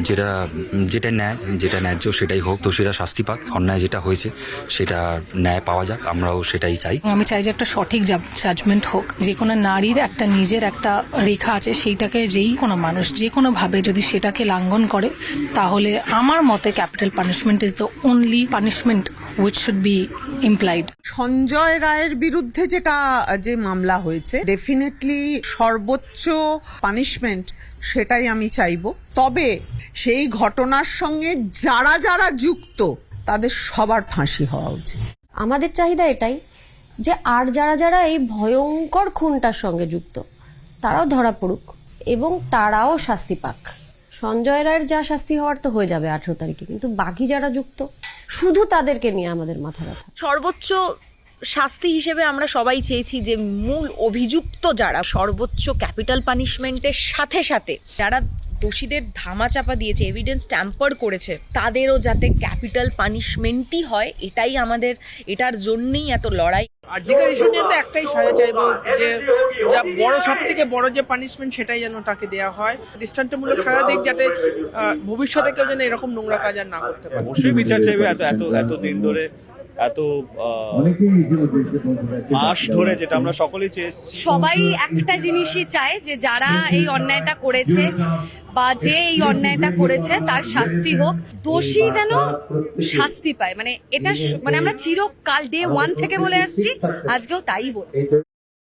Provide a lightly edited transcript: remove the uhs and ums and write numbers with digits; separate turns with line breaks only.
যেটা যেটা ন্যায়, যেটা ন্যায্য সেটাই হোক, তো সেটা শাস্তি পাক। অন্যায় যেটা হয়েছে সেটা ন্যায় পাওয়া যাক, আমরাও সেটাই চাই।
আমি চাই যে একটা সঠিক জাজমেন্ট হোক। যে কোনো নারীর একটা নিজের একটা রেখা আছে, সেইটাকে যেই কোনো মানুষ যে কোনো ভাবে যদি সেটাকে লঙ্ঘন করে, তাহলে আমার মতে capital punishment is the only punishment which should be implied.
Sanjay রায়ের বিরুদ্ধে যে মামলা হয়েছে, ডেফিনেটলি সর্বোচ্চ পানিশমেন্ট সেটাই আমি চাইবো। তবে সেই ঘটনার সঙ্গে যারা যারা যুক্ত তাদের সবার ফাঁসি হওয়া উচিত।
আমাদের চাহিদা এটাই যে আর যারা যারা এই ভয়ঙ্কর খুনটার সঙ্গে যুক্ত তারাও ধরা পড়ুক এবং তারাও শাস্তি পাক। সঞ্জয় রায়ের যা শাস্তি হওয়ার তো হয়ে যাবে 18 তারিখে, কিন্তু বাকি যারা যুক্ত শুধু তাদেরকে নিয়ে আমাদের মাথা ব্যথা।
সর্বোচ্চ শাস্তি হিসেবে আমরা সবাই চেয়েছি যে মূল অভিযুক্ত যারা, সর্বোচ্চ ক্যাপিটাল পানিশমেন্টের সাথে সাথে যারা দোষীদের ধামাচাপা দিয়েছে, এভিডেন্স ট্যাম্পার করেছে, তাদেরও যাতে ক্যাপিটাল পানিশমেন্টই হয়, এটাই আমাদের, এটার জন্যই এত লড়াই।
আর্জিকার ইস্যু নিয়ে তো একটাই সাজা চাইবো, যে যা বড়, সব থেকে বড় যে পানিশমেন্ট সেটাই যেন তাকে দেওয়া হয়। দৃষ্টান্তমূলক সাজা দিক, যাতে ভবিষ্যতে কেউ যেন এরকম নোংরা কাজ আর না করতে পারে।
অবশ্যই বিচার চাইবে। এত দিন ধরে, এত মাস ধরে যেটা আমরা সকলেই চেয়েছি।
সবাই একটা জিনিসই চায় যে যারা এই অন্যায়টা করেছে বা যে এই অন্যায়টা করেছে তার শাস্তি হোক, দোষী যেন শাস্তি পায়। মানে এটা মানে আমরা চিরকাল ডে 1 থেকে বলে আসছি, আজকেও তাই বলবো।